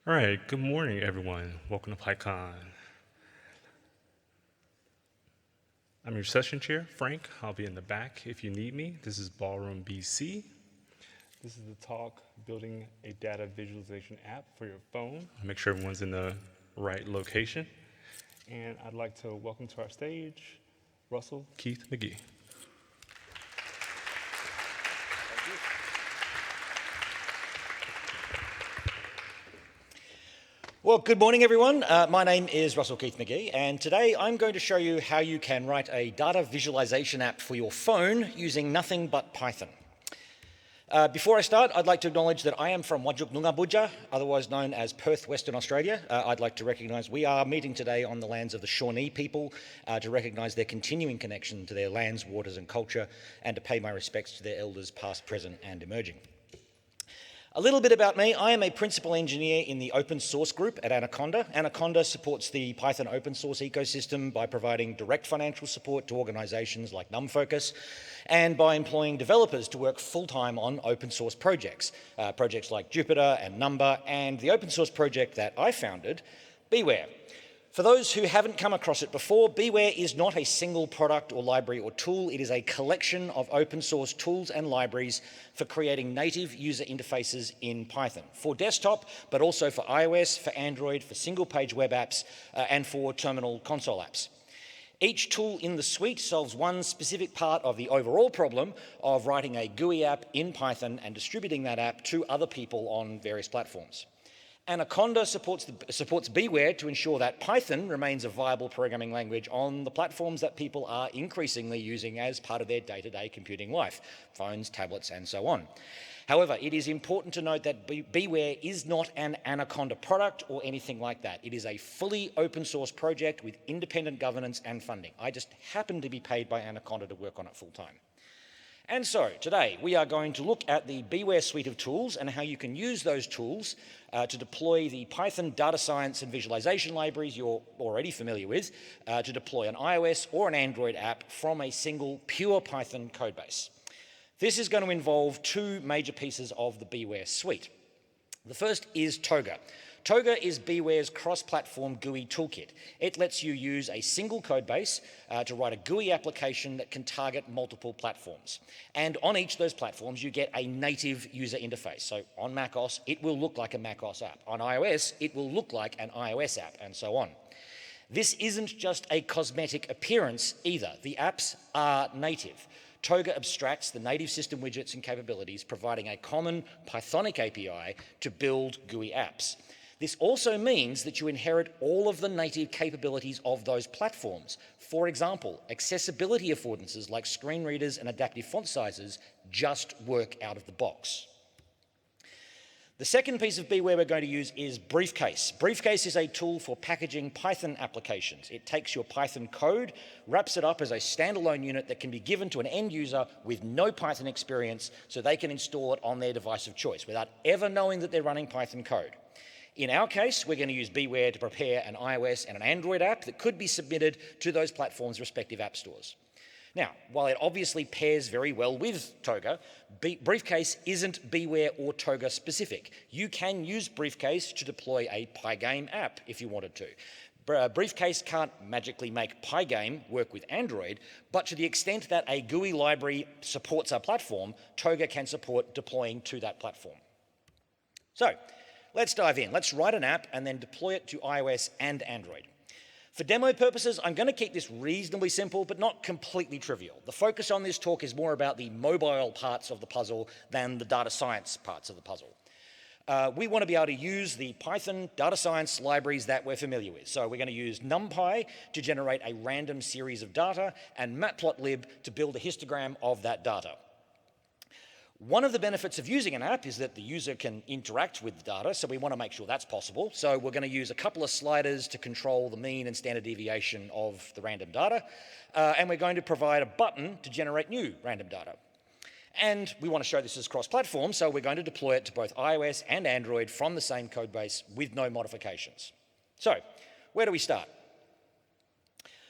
All right, good morning, everyone. Welcome to PyCon. I'm your session chair, Frank. I'll be in the back if you need me. This is Ballroom BC. This is the talk, Building a Data Visualization App for Your Phone. I'll make sure everyone's in the right location. And I'd like to welcome to our stage, Russell Keith-Magee. Well, good morning, everyone. My name is Russell Keith-Magee, and today I'm going to show you how you can write a data visualization app for your phone using nothing but Python. Before I start, I'd like to acknowledge that I am from Wajjuk Noongar, otherwise known as Perth, Western Australia. I'd like to recognise we are meeting today on the lands of the Shawnee people to recognise their continuing connection to their lands, waters and culture, and to pay my respects to their elders past, present and emerging. A little bit about me. I am a principal engineer in the open source group at Anaconda. Anaconda supports the Python open source ecosystem by providing direct financial support to organizations like NumFocus and by employing developers to work full-time on open source projects, projects like Jupyter and Number, and the open source project that I founded, BeeWare. For those who haven't come across it before, BeeWare is not a single product or library or tool. It is a collection of open source tools and libraries for creating native user interfaces in Python for desktop, but also for iOS, for Android, for single-page web apps, and for terminal console apps. Each tool in the suite solves one specific part of the overall problem of writing a GUI app in Python and distributing that app to other people on various platforms. Anaconda supports BeeWare to ensure that Python remains a viable programming language on the platforms that people are increasingly using as part of their day-to-day computing life, phones, tablets, and so on. However, it is important to note that BeeWare is not an Anaconda product or anything like that. It is a fully open source project with independent governance and funding. I just happen to be paid by Anaconda to work on it full time. And so today we are going to look at the BeeWare suite of tools and how you can use those tools to deploy the Python data science and visualization libraries you're already familiar with to deploy an iOS or an Android app from a single pure Python codebase. This is going to involve two major pieces of the BeeWare suite. The first is Toga. Toga is BeeWare's cross-platform GUI toolkit. It lets you use a single codebase to write a GUI application that can target multiple platforms. And on each of those platforms, you get a native user interface. So on macOS, it will look like a macOS app. On iOS, it will look like an iOS app, and so on. This isn't just a cosmetic appearance either. The apps are native. Toga abstracts the native system widgets and capabilities, providing a common Pythonic API to build GUI apps. This also means that you inherit all of the native capabilities of those platforms. For example, accessibility affordances like screen readers and adaptive font sizes just work out of the box. The second piece of BeeWare we're going to use is Briefcase. Briefcase is a tool for packaging Python applications. It takes your Python code, wraps it up as a standalone unit that can be given to an end user with no Python experience so they can install it on their device of choice without ever knowing that they're running Python code. In our case, we're going to use BeeWare to prepare an iOS and an Android app that could be submitted to those platforms' respective app stores. Now, while it obviously pairs very well with Toga, Briefcase isn't BeeWare or Toga specific. You can use Briefcase to deploy a Pygame app if you wanted to. Briefcase can't magically make Pygame work with Android, but to the extent that a GUI library supports a platform, Toga can support deploying to that platform. So, let's dive in. Let's write an app and then deploy it to iOS and Android. For demo purposes, I'm going to keep this reasonably simple, but not completely trivial. The focus on this talk is more about the mobile parts of the puzzle than the data science parts of the puzzle. We want to be able to use the Python data science libraries that we're familiar with. So we're going to use NumPy to generate a random series of data and Matplotlib to build a histogram of that data. One of the benefits of using an app is that the user can interact with the data, so we want to make sure that's possible. So we're going to use a couple of sliders to control the mean and standard deviation of the random data, and we're going to provide a button to generate new random data. And we want to show this as cross-platform, so we're going to deploy it to both iOS and Android from the same codebase with no modifications. So, where do we start?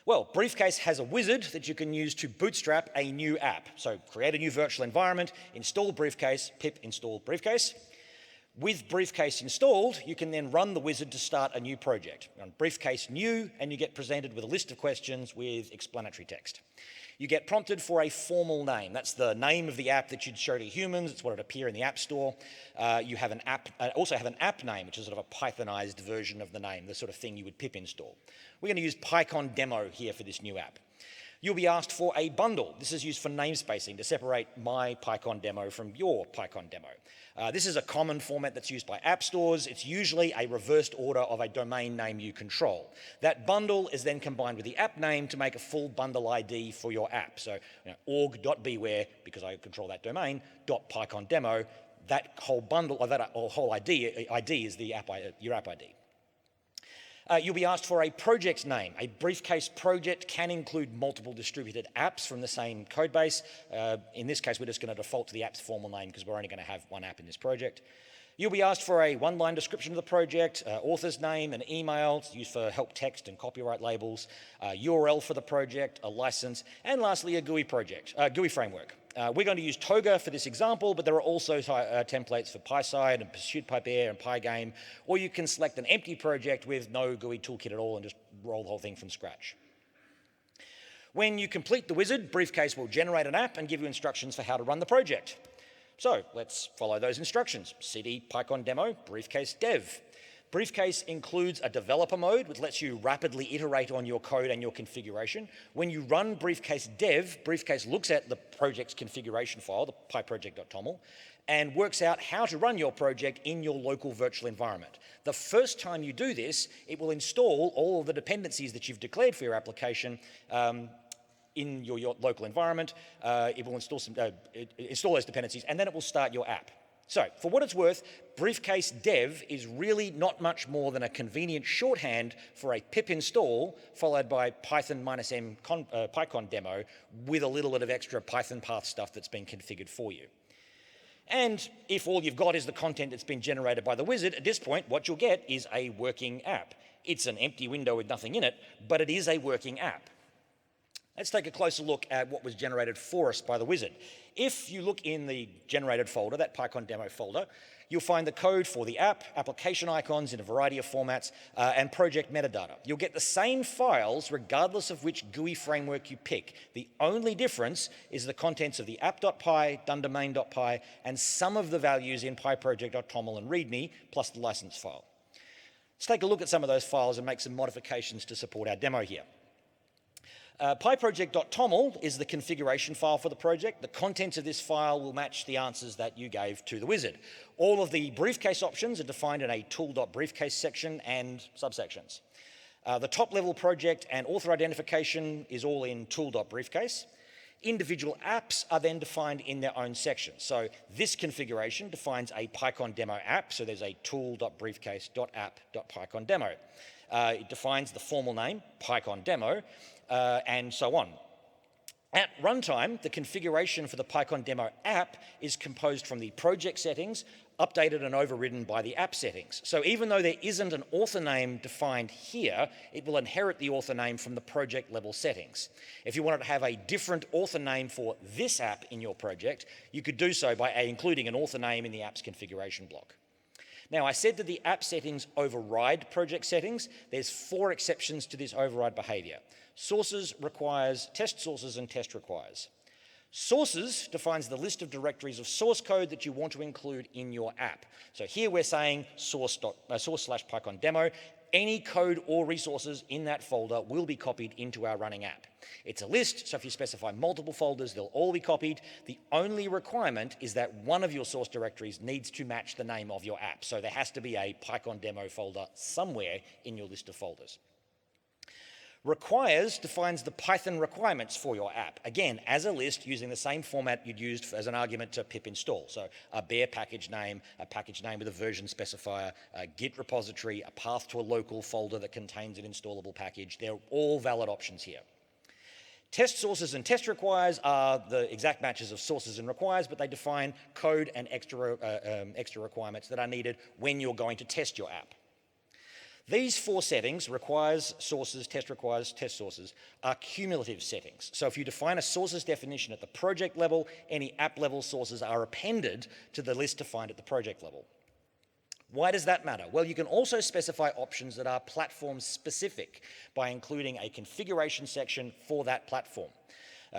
Well, Briefcase has a wizard that you can use to bootstrap a new app. So create a new virtual environment, install Briefcase, pip install Briefcase. With Briefcase installed, you can then run the wizard to start a new project. Run Briefcase new, and you get presented with a list of questions with explanatory text. You get prompted for a formal name. That's the name of the app that you'd show to humans. It's what would appear in the App Store. You have an app, also have an app name, which is sort of a Pythonized version of the name, the sort of thing you would pip install. We're going to use PyCon demo here for this new app. You'll be asked for a bundle. This is used for namespacing to separate my PyCon demo from your PyCon demo. This is a common format that's used by app stores. It's usually a reversed order of a domain name you control. That bundle is then combined with the app name to make a full bundle ID for your app. So org.BeeWare, because I control that domain, .PyCon demo, that whole bundle, or that whole ID is the app, your app ID. You'll be asked for a project name. A Briefcase project can include multiple distributed apps from the same code base. In this case, we're just going to default to the app's formal name because we're only going to have one app in this project. You'll be asked for a one-line description of the project, author's name, an email. It's used for help text and copyright labels, URL for the project, a license, and lastly, a GUI framework. We're going to use Toga for this example, but there are also templates for PySide and PursuitPyPair and Pygame, or you can select an empty project with no GUI toolkit at all and just roll the whole thing from scratch. When you complete the wizard, Briefcase will generate an app and give you instructions for how to run the project. So let's follow those instructions. cd PyCon demo, Briefcase dev. Briefcase includes a developer mode, which lets you rapidly iterate on your code and your configuration. When you run Briefcase dev, Briefcase looks at the project's configuration file, the pyproject.toml, and works out how to run your project in your local virtual environment. The first time you do this, it will install all of the dependencies that you've declared for your application in your local environment. It will install those dependencies, and then it will start your app. So, for what it's worth, Briefcase dev is really not much more than a convenient shorthand for a pip install followed by Python -m PyCon demo with a little bit of extra Python path stuff that's been configured for you. And if all you've got is the content that's been generated by the wizard, at this point, what you'll get is a working app. It's an empty window with nothing in it, but it is a working app. Let's take a closer look at what was generated for us by the wizard. If you look in the generated folder, that PyCon demo folder, you'll find the code for the app, application icons in a variety of formats, and project metadata. You'll get the same files regardless of which GUI framework you pick. The only difference is the contents of the app.py, dundomain.py, and some of the values in pyproject.toml and readme, plus the license file. Let's take a look at some of those files and make some modifications to support our demo here. Pyproject.toml is the configuration file for the project. The contents of this file will match the answers that you gave to the wizard. All of the Briefcase options are defined in a tool.briefcase section and subsections. The top-level project and author identification is all in tool.briefcase. Individual apps are then defined in their own sections. So this configuration defines a PyCon demo app. So there's a tool.briefcase.app.pycon demo. It defines the formal name, PyCon demo, and so on. At runtime, the configuration for the PyCon demo app is composed from the project settings, updated and overridden by the app settings. So even though there isn't an author name defined here, it will inherit the author name from the project level settings. If you wanted to have a different author name for this app in your project, you could do so by including an author name in the app's configuration block. Now, I said that the app settings override project settings. There's 4 exceptions to this override behavior. Sources requires test sources and test requires. Sources defines the list of directories of source code that you want to include in your app. So here we're saying source/PyCon demo. Any code or resources in that folder will be copied into our running app. It's a list, so if you specify multiple folders, they'll all be copied. The only requirement is that one of your source directories needs to match the name of your app. So there has to be a PyCon demo folder somewhere in your list of folders. Requires defines the Python requirements for your app, again, as a list using the same format you'd used as an argument to pip install. So a bare package name with a version specifier, a Git repository, a path to a local folder that contains an installable package. They're all valid options here. Test sources and test requires are the exact matches of sources and requires, but they define code and extra requirements that are needed when you're going to test your app. These 4 settings, requires, sources, test requires, test sources, are cumulative settings. So if you define a sources definition at the project level, any app level sources are appended to the list defined at the project level. Why does that matter? Well, you can also specify options that are platform specific by including a configuration section for that platform.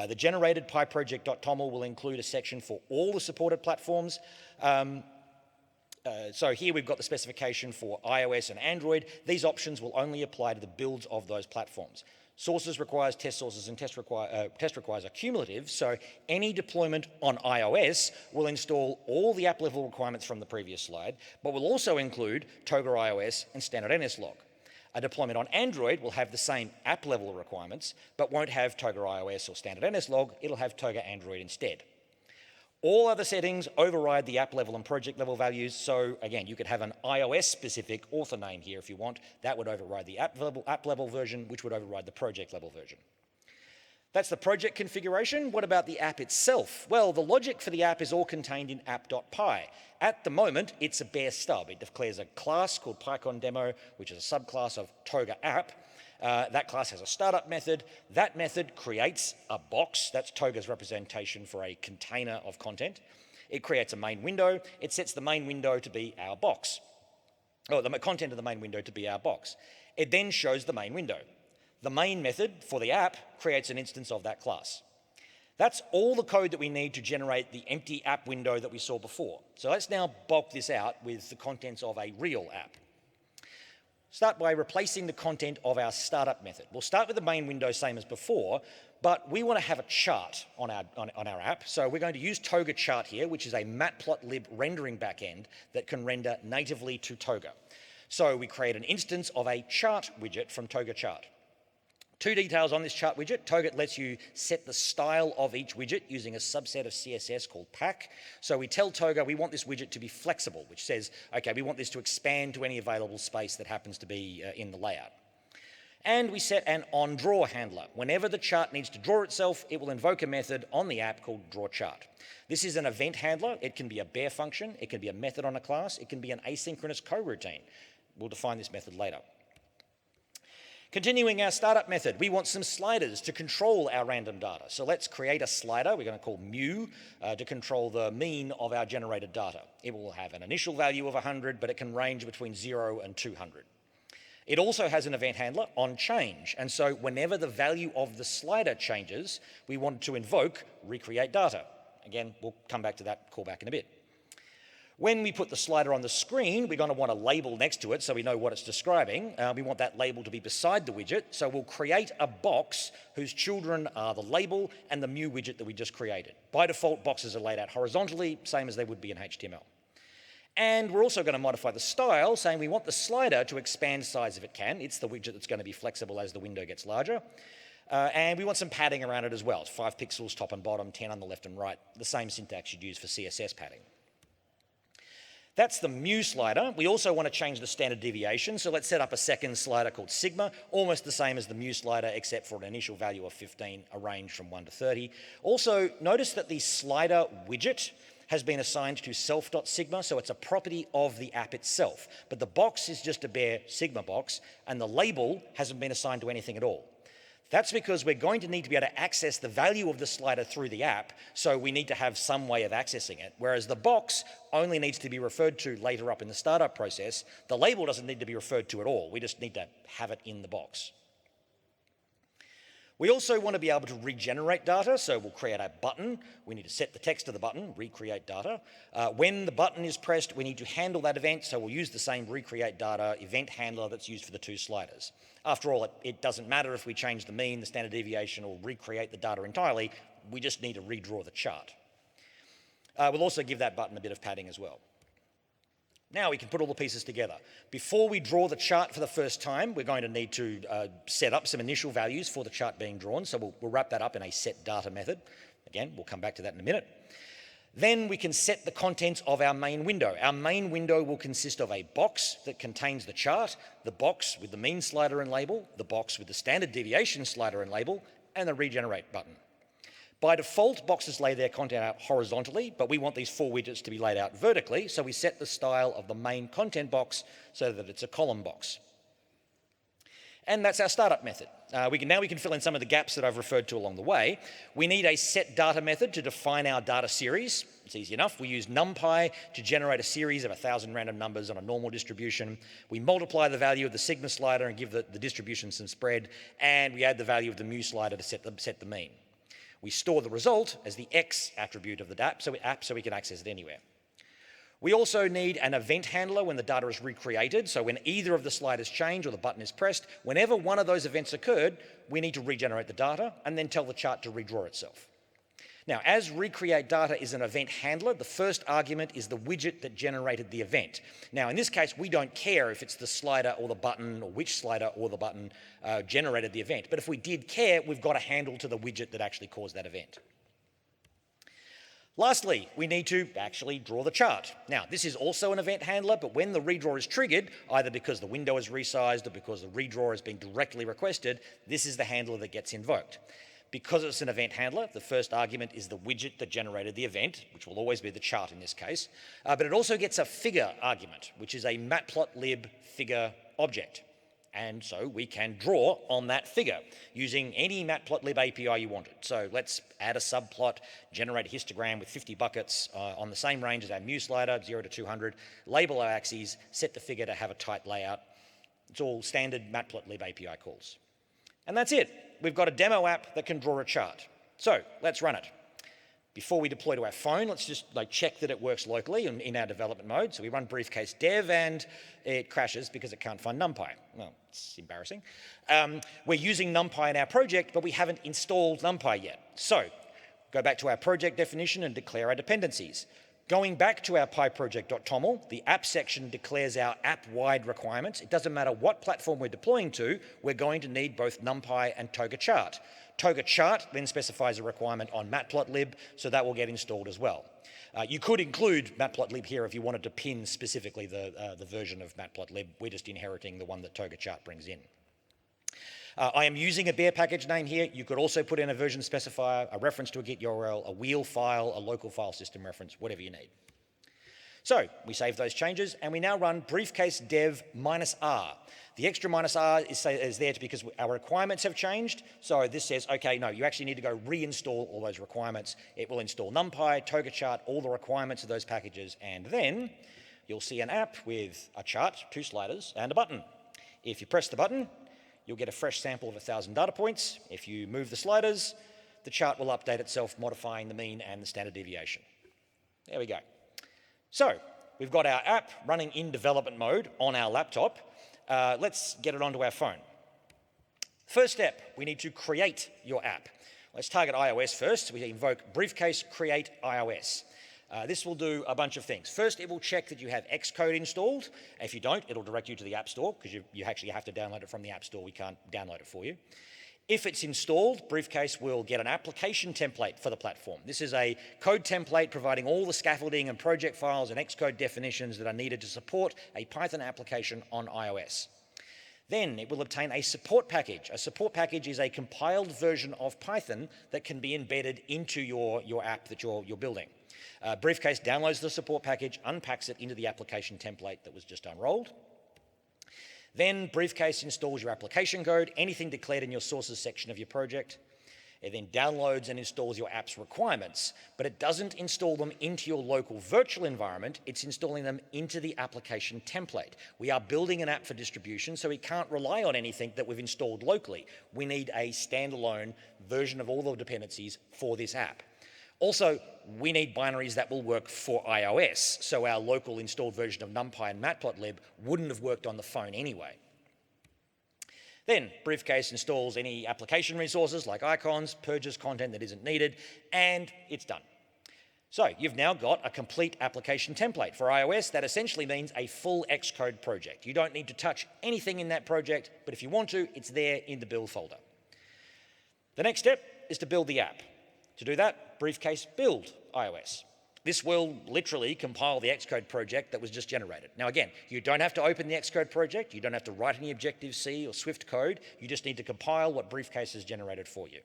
The generated pyproject.toml will include a section for all the supported platforms. So here we've got the specification for iOS and Android. These options will only apply to the builds of those platforms. Sources requires test sources, and test requires are cumulative, so any deployment on iOS will install all the app level requirements from the previous slide, but will also include Toga iOS and standard NSLog. A deployment on Android will have the same app level requirements, but won't have Toga iOS or standard NSLog, it'll have Toga Android instead. All other settings override the app level and project level values, so again, you could have an iOS-specific author name here if you want. That would override the app level version, which would override the project level version. That's the project configuration. What about the app itself? Well, the logic for the app is all contained in app.py. At the moment, it's a bare stub. It declares a class called PyConDemo, which is a subclass of Toga app. That class has a startup method. That method creates a box. That's Toga's representation for a container of content. It creates a main window. It sets the main window to be our box. Oh, the content of the main window to be our box. It then shows the main window. The main method for the app creates an instance of that class. That's all the code that we need to generate the empty app window that we saw before. So let's now bulk this out with the contents of a real app. Start by replacing the content of our startup method. We'll start with the main window, same as before, but we want to have a chart on our app. So we're going to use Toga chart here, which is a Matplotlib rendering backend that can render natively to Toga. So we create an instance of a chart widget from Toga chart. Two details on this chart widget. Toga lets you set the style of each widget using a subset of CSS called pack. So we tell Toga we want this widget to be flexible, which says, okay, we want this to expand to any available space that happens to be in the layout. And we set an onDraw handler. Whenever the chart needs to draw itself, it will invoke a method on the app called drawChart. This is an event handler. It can be a bare function. It can be a method on a class. It can be an asynchronous coroutine. We'll define this method later. Continuing our startup method, we want some sliders to control our random data. So let's create a slider we're going to call mu to control the mean of our generated data. It will have an initial value of 100, but it can range between 0 and 200. It also has an event handler onChange, and so whenever the value of the slider changes, we want to invoke recreate data. Again, we'll come back to that callback in a bit. When we put the slider on the screen, we're going to want a label next to it so we know what it's describing. We want that label to be beside the widget, so we'll create a box whose children are the label and the mu widget that we just created. By default, boxes are laid out horizontally, same as they would be in HTML. And we're also going to modify the style, saying we want the slider to expand size if it can. It's the widget that's going to be flexible as the window gets larger. And we want some padding around it as well. It's 5 pixels top and bottom, 10 on the left and right. The same syntax you'd use for CSS padding. That's the mu slider. We also want to change the standard deviation, so let's set up a second slider called sigma, almost the same as the mu slider, except for an initial value of 15, a range from 1 to 30. Also, notice that the slider widget has been assigned to self.sigma, so it's a property of the app itself. But the box is just a bare sigma box, and the label hasn't been assigned to anything at all. That's because we're going to need to be able to access the value of the slider through the app, so we need to have some way of accessing it, whereas the box only needs to be referred to later up in the startup process. The label doesn't need to be referred to at all. We just need to have it in the box. We also want to be able to regenerate data, so we'll create a button. We need to set the text of the button, recreate data. When the button is pressed, we need to handle that event, so we'll use the same recreate data event handler that's used for the two sliders. After all, it doesn't matter if we change the mean, the standard deviation, or recreate the data entirely. We just need to redraw the chart. We'll also give that button a bit of padding as well. Now we can put all the pieces together. Before we draw the chart for the first time, we're going to need to set up some initial values for the chart being drawn, so we'll wrap that up in a setData method. Again, we'll come back to that in a minute. Then we can set the contents of our main window. Our main window will consist of a box that contains the chart, the box with the mean slider and label, the box with the standard deviation slider and label, and the regenerate button. By default, boxes lay their content out horizontally, but we want these 4 widgets to be laid out vertically, so we set the style of the main content box so that it's a column box. And that's our startup method. Now we can fill in some of the gaps that I've referred to along the way. We need a setData method to define our data series. It's easy enough. We use NumPy to generate a series of 1,000 random numbers on a normal distribution. We multiply the value of the sigma slider and give the distribution some spread, and we add the value of the mu slider to set the mean. We store the result as the X attribute of the app so we can access it anywhere. We also need an event handler when the data is recreated. So when either of the sliders change or the button is pressed, whenever one of those events occurred, we need to regenerate the data and then tell the chart to redraw itself. Now, as recreate data is an event handler, the first argument is the widget that generated the event. Now, in this case, we don't care if it's the slider or the button or which slider or the button generated the event. But if we did care, we've got a handle to the widget that actually caused that event. Lastly, we need to actually draw the chart. Now, this is also an event handler, but when the redraw is triggered, either because the window is resized or because the redraw is being directly requested, this is the handler that gets invoked. Because it's an event handler, the first argument is the widget that generated the event, which will always be the chart in this case, but it also gets a figure argument, which is a Matplotlib figure object. And so we can draw on that figure using any Matplotlib API you wanted. So let's add a subplot, generate a histogram with 50 buckets on the same range as our mu slider, 0 to 200, label our axes, set the figure to have a tight layout. It's all standard Matplotlib API calls. And that's it. We've got a demo app that can draw a chart. So let's run it. Before we deploy to our phone, let's just check that it works locally in our development mode. So we run Briefcase dev and it crashes because it can't find NumPy. Well, it's embarrassing. We're using NumPy in our project, but we haven't installed NumPy yet. So go back to our project definition and declare our dependencies. Going back to our pyproject.toml, the app section declares our app-wide requirements. It doesn't matter what platform we're deploying to, we're going to need both NumPy and Toga Chart. Toga Chart then specifies a requirement on Matplotlib, so that will get installed as well. You could include Matplotlib here if you wanted to pin specifically the version of Matplotlib. We're just inheriting the one that Toga Chart brings in. I am using a bare package name here. You could also put in a version specifier, a reference to a Git URL, a wheel file, a local file system reference, whatever you need. So we save those changes, and we now run briefcase dev -r. The extra -r is there because our requirements have changed. So this says, okay, no, you actually need to go reinstall all those requirements. It will install NumPy, Toga Chart, all the requirements of those packages, and then you'll see an app with a chart, 2 sliders, and a button. If you press the button, you'll get a fresh sample of 1,000 data points. If you move the sliders, the chart will update itself, modifying the mean and the standard deviation. There we go. So we've got our app running in development mode on our laptop. Let's get it onto our phone. First step, we need to create your app. Let's target iOS first. We invoke briefcase create iOS. This will do a bunch of things. First, it will check that you have Xcode installed. If you don't, it'll direct you to the App Store because you actually have to download it from the App Store. We can't download it for you. If it's installed, Briefcase will get an application template for the platform. This is a code template providing all the scaffolding and project files and Xcode definitions that are needed to support a Python application on iOS. Then it will obtain a support package. A support package is a compiled version of Python that can be embedded into your app that you're building. Briefcase downloads the support package, unpacks it into the application template that was just unrolled. Then Briefcase installs your application code, anything declared in your sources section of your project. It then downloads and installs your app's requirements, but it doesn't install them into your local virtual environment, it's installing them into the application template. We are building an app for distribution, so we can't rely on anything that we've installed locally. We need a standalone version of all the dependencies for this app. Also, we need binaries that will work for iOS, so our local installed version of NumPy and Matplotlib wouldn't have worked on the phone anyway. Then Briefcase installs any application resources like icons, purges content that isn't needed, and it's done. So you've now got a complete application template for iOS. That essentially means a full Xcode project. You don't need to touch anything in that project, but if you want to, it's there in the build folder. The next step is to build the app. To do that, Briefcase build iOS. This will literally compile the Xcode project that was just generated. Now again, you don't have to open the Xcode project, you don't have to write any Objective-C or Swift code, you just need to compile what Briefcase has generated for you.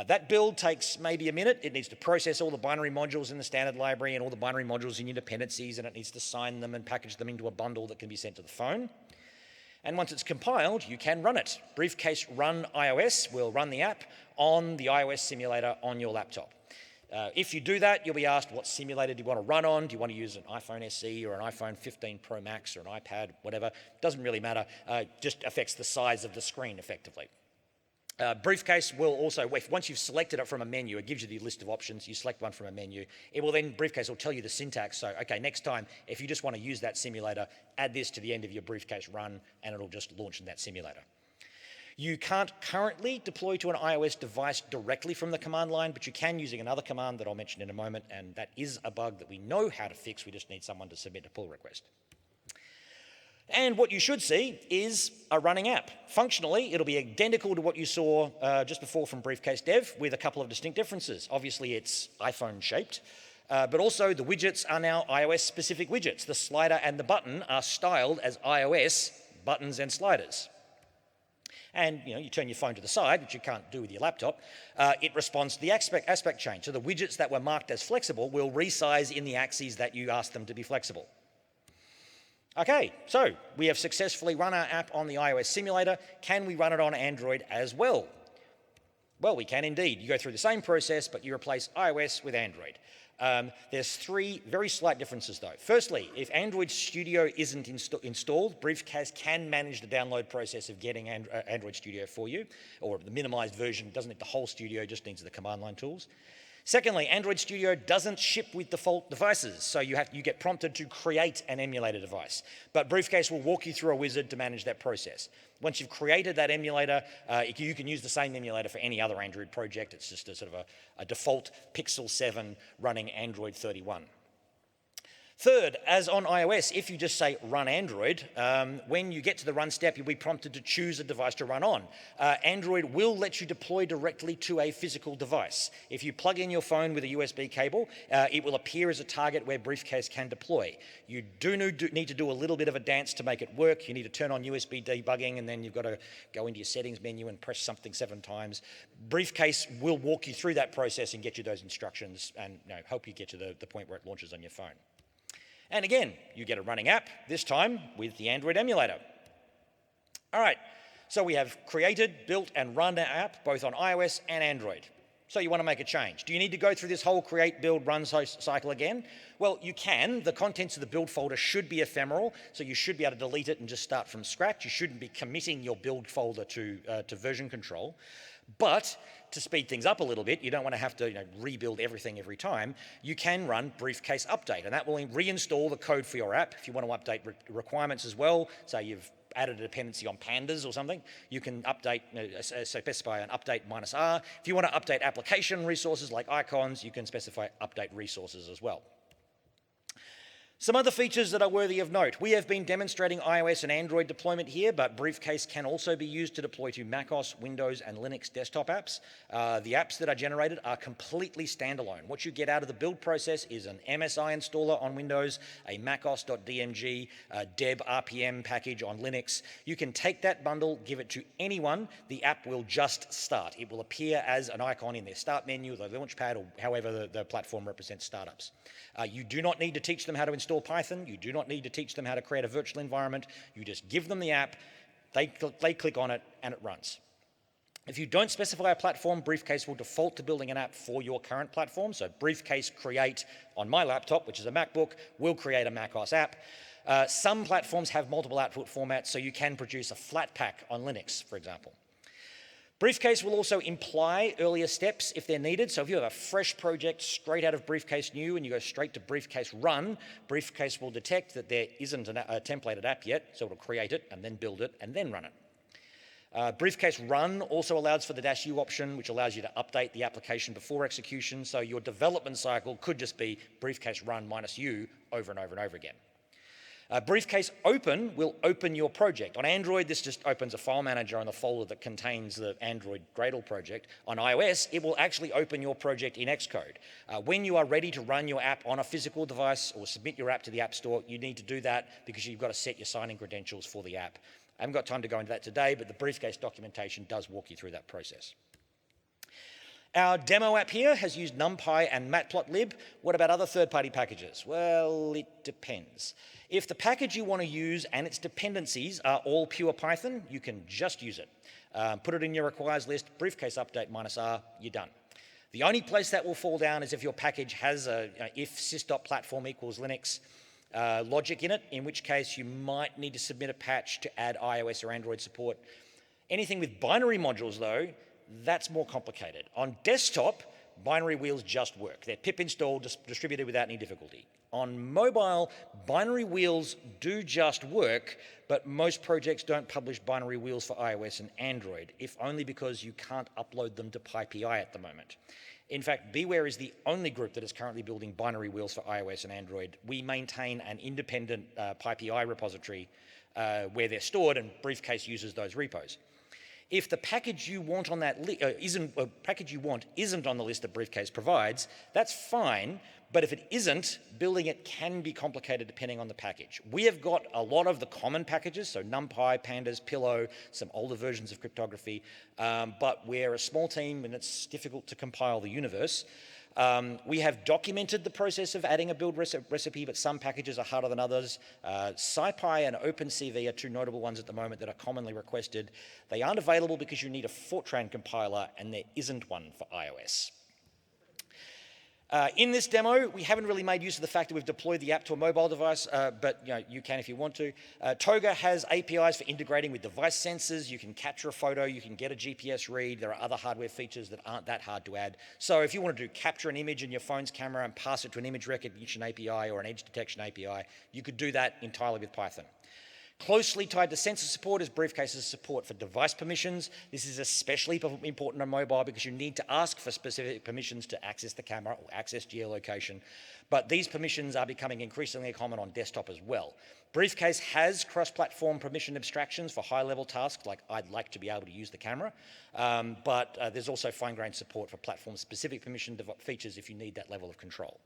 That build takes maybe a minute. It needs to process all the binary modules in the standard library and all the binary modules in your dependencies, and it needs to sign them and package them into a bundle that can be sent to the phone. And once it's compiled, you can run it. Briefcase run iOS will run the app on the iOS simulator on your laptop. If you do that, you'll be asked what simulator do you want to run on? Do you want to use an iPhone SE or an iPhone 15 Pro Max or an iPad, whatever? Doesn't really matter. Just affects the size of the screen effectively. Briefcase will also, once you've selected it from a menu, it gives you the list of options, you select one from a menu, it will then, Briefcase will tell you the syntax, so okay, next time, if you just want to use that simulator, add this to the end of your Briefcase run, and it'll just launch in that simulator. You can't currently deploy to an iOS device directly from the command line, but you can using another command that I'll mention in a moment, and that is a bug that we know how to fix, we just need someone to submit a pull request. And what you should see is a running app. Functionally, it'll be identical to what you saw just before from Briefcase Dev with a couple of distinct differences. Obviously, it's iPhone shaped, but also the widgets are now iOS specific widgets. The slider and the button are styled as iOS buttons and sliders. And you turn your phone to the side, which you can't do with your laptop, it responds to the aspect change. So the widgets that were marked as flexible will resize in the axes that you asked them to be flexible. Okay, so we have successfully run our app on the iOS simulator. Can we run it on Android as well? Well, we can indeed. You go through the same process, but you replace iOS with Android. There's three very slight differences though. Firstly, if Android Studio isn't installed, Briefcase can manage the download process of getting Android Studio for you, or the minimized version doesn't need the whole Studio, just needs the command line tools. Secondly, Android Studio doesn't ship with default devices, so you get prompted to create an emulator device. But Briefcase will walk you through a wizard to manage that process. Once you've created that emulator, you can use the same emulator for any other Android project. It's just a sort of a default Pixel 7 running Android 31. Third, as on iOS, if you just say run Android, when you get to the run step, you'll be prompted to choose a device to run on. Android will let you deploy directly to a physical device. If you plug in your phone with a USB cable, it will appear as a target where Briefcase can deploy. You do need to do a little bit of a dance to make it work. You need to turn on USB debugging, and then you've got to go into your settings menu and press something 7 times. Briefcase will walk you through that process and get you those instructions and help you get to the point where it launches on your phone. And again, you get a running app, this time with the Android emulator. All right, so we have created, built, and run an app both on iOS and Android. So you want to make a change. Do you need to go through this whole create, build, run cycle again? Well, you can. The contents of the build folder should be ephemeral, so you should be able to delete it and just start from scratch. You shouldn't be committing your build folder to version control. But to speed things up a little bit, you don't want to have to rebuild everything every time. You can run Briefcase update, and that will reinstall the code for your app. If you want to update requirements as well, say you've added a dependency on pandas or something, you can update, so specify an update -r. If you want to update application resources like icons, you can specify update resources as well. Some other features that are worthy of note. We have been demonstrating iOS and Android deployment here, but Briefcase can also be used to deploy to macOS, Windows, and Linux desktop apps. The apps that are generated are completely standalone. What you get out of the build process is an MSI installer on Windows, a macOS.dmg, a deb RPM package on Linux. You can take that bundle, give it to anyone, the app will just start. It will appear as an icon in their start menu, the launchpad, or however the platform represents startups. You do not need to teach them how to install Python. You do not need to teach them how to create a virtual environment. You just give them the app, they click on it, and it runs. If you don't specify a platform, Briefcase will default to building an app for your current platform. So Briefcase create on my laptop, which is a MacBook, will create a macOS app. Some platforms have multiple output formats, so you can produce a flat pack on Linux, for example. Briefcase will also imply earlier steps if they're needed. So if you have a fresh project straight out of Briefcase new and you go straight to Briefcase run, Briefcase will detect that there isn't a templated app yet, so it'll create it and then build it and then run it. Briefcase run also allows for the -u option, which allows you to update the application before execution. So your development cycle could just be Briefcase run -u over and over and over again. Briefcase open will open your project. On Android, this just opens a file manager on the folder that contains the Android Gradle project. On iOS, it will actually open your project in Xcode. When you are ready to run your app on a physical device or submit your app to the App Store, you need to do that because you've got to set your sign-in credentials for the app. I haven't got time to go into that today, but the Briefcase documentation does walk you through that process. Our demo app here has used NumPy and Matplotlib. What about other third-party packages? Well, it depends. If the package you want to use and its dependencies are all pure Python, you can just use it. Put it in your requires list, briefcase update -r, you're done. The only place that will fall down is if your package has a if sys.platform equals Linux logic in it, in which case you might need to submit a patch to add iOS or Android support. Anything with binary modules, though, that's more complicated. On desktop, binary wheels just work. They're pip installed, distributed without any difficulty. On mobile, binary wheels do just work, but most projects don't publish binary wheels for iOS and Android, if only because you can't upload them to PyPI at the moment. In fact, BeeWare is the only group that is currently building binary wheels for iOS and Android. We maintain an independent PyPI repository where they're stored, and Briefcase uses those repos. If the package you want on that isn't on the list that Briefcase provides, that's fine, but if it isn't, building it can be complicated depending on the package. We have got a lot of the common packages, so NumPy, Pandas, Pillow, some older versions of cryptography, but we're a small team and it's difficult to compile the universe. We have documented the process of adding a build recipe, but some packages are harder than others. SciPy and OpenCV are two notable ones at the moment that are commonly requested. They aren't available because you need a Fortran compiler, and there isn't one for iOS. In this demo, we haven't really made use of the fact that we've deployed the app to a mobile device, but you can if you want to. Toga has APIs for integrating with device sensors. You can capture a photo, you can get a GPS read. There are other hardware features that aren't that hard to add. So if you want to capture an image in your phone's camera and pass it to an image recognition API or an edge detection API, you could do that entirely with Python. Closely tied to sensor support is Briefcase's support for device permissions. This is especially important on mobile because you need to ask for specific permissions to access the camera or access geolocation. But these permissions are becoming increasingly common on desktop as well. Briefcase has cross-platform permission abstractions for high-level tasks like I'd like to be able to use the camera, but there's also fine-grained support for platform-specific permission features if you need that level of control.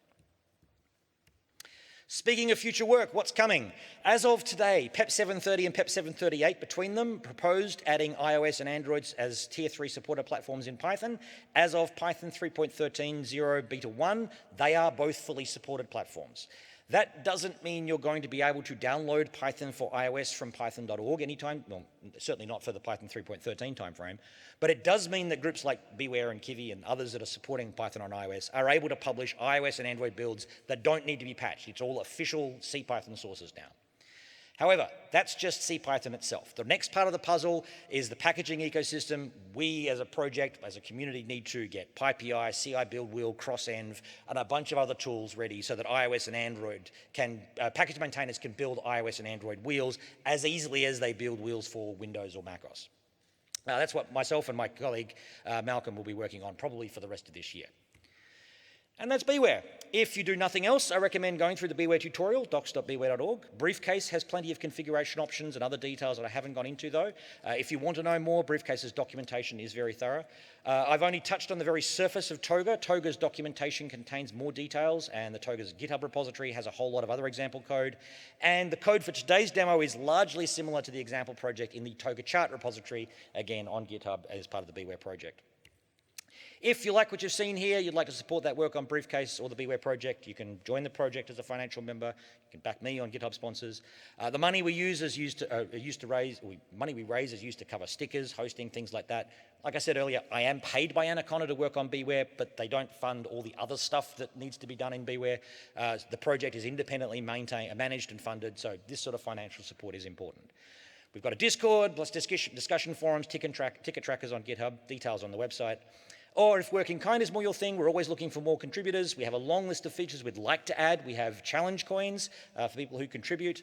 Speaking of future work, what's coming? As of today, PEP 730 and PEP 738 between them proposed adding iOS and Android as Tier 3 supported platforms in Python. As of Python 3.13.0 Beta 1, they are both fully supported platforms. That doesn't mean you're going to be able to download Python for iOS from python.org anytime, well, certainly not for the Python 3.13 timeframe, but it does mean that groups like BeeWare and Kivy and others that are supporting Python on iOS are able to publish iOS and Android builds that don't need to be patched. It's all official CPython sources now. However, that's just CPython itself. The next part of the puzzle is the packaging ecosystem. We as a project, as a community, need to get PyPI, CI build wheel, crossenv, and a bunch of other tools ready so that iOS and Android can, package maintainers can build iOS and Android wheels as easily as they build wheels for Windows or macOS. That's what myself and my colleague Malcolm will be working on probably for the rest of this year. And that's BeeWare. If you do nothing else, I recommend going through the BeeWare tutorial, docs.beeware.org. Briefcase has plenty of configuration options and other details that I haven't gone into, though. If you want to know more, Briefcase's documentation is very thorough. I've only touched on the very surface of Toga. Toga's documentation contains more details, and the Toga's GitHub repository has a whole lot of other example code. And the code for today's demo is largely similar to the example project in the Toga chart repository, again on GitHub as part of the BeeWare project. If you like what you've seen here, you'd like to support that work on Briefcase or the BeeWare project, you can join the project as a financial member. You can back me on GitHub sponsors. The money we use is money we raise is used to cover stickers, hosting, things like that. Like I said earlier, I am paid by Anaconda to work on BeeWare, but they don't fund all the other stuff that needs to be done in BeeWare. The project is independently managed and funded, so this sort of financial support is important. We've got a Discord, plus discussion forums, ticket trackers on GitHub, details on the website. Or if working kind is more your thing, we're always looking for more contributors. We have a long list of features we'd like to add. We have challenge coins for people who contribute.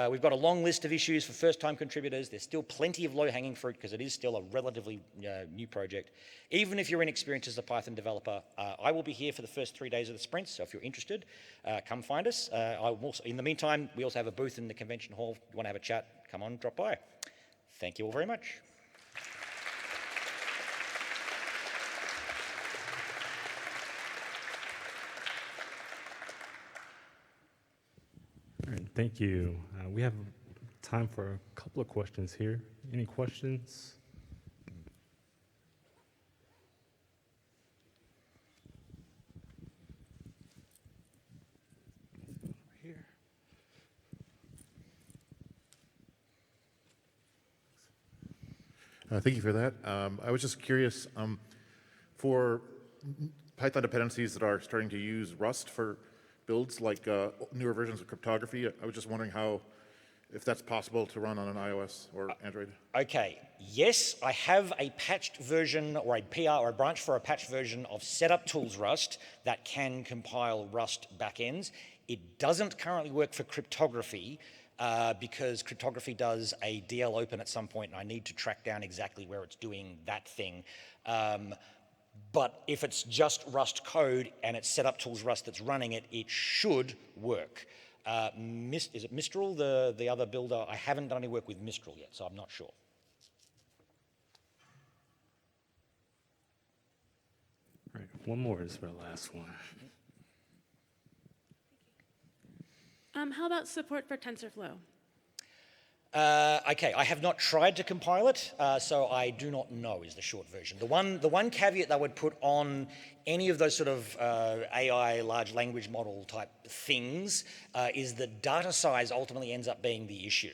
We've got a long list of issues for first-time contributors. There's still plenty of low-hanging fruit because it is still a relatively new project. Even if you're inexperienced as a Python developer, I will be here for the first 3 days of the sprint, so if you're interested, come find us. In the meantime, we also have a booth in the convention hall. If you want to have a chat, come on, drop by. Thank you all very much. All right, thank you. We have time for a couple of questions here. Any questions? Thank you for that. I was just curious, for Python dependencies that are starting to use Rust for builds, like newer versions of cryptography, I was just wondering if that's possible to run on an iOS or Android. Okay, yes, I have a patched version or a PR or a branch for a patched version of Setup Tools Rust that can compile Rust backends. It doesn't currently work for cryptography because cryptography does a DL open at some point, and I need to track down exactly where it's doing that thing. But if it's just Rust code and it's Setup Tools Rust that's running it, it should work. Is it Mistral, the other builder? I haven't done any work with Mistral yet, so I'm not sure. All right, one more is the last one. How about support for TensorFlow? Okay, I have not tried to compile it, so I do not know is the short version. The one caveat that I would put on any of those sort of AI large language model type things is that data size ultimately ends up being the issue.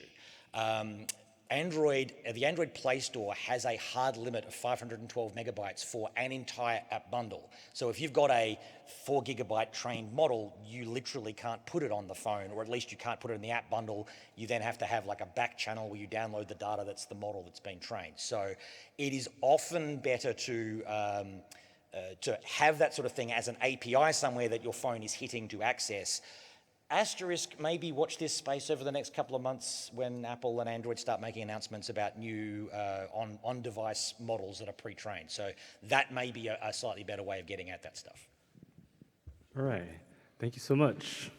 The Android Play Store has a hard limit of 512 megabytes for an entire app bundle. So if you've got a 4 gigabyte trained model, you literally can't put it on the phone, or at least you can't put it in the app bundle. You then have to have like a back channel where you download the data that's the model that's been trained. So it is often better to have that sort of thing as an API somewhere that your phone is hitting to access. Asterisk, maybe watch this space over the next couple of months when Apple and Android start making announcements about new on-device models that are pre-trained. So that may be a slightly better way of getting at that stuff. All right, thank you so much.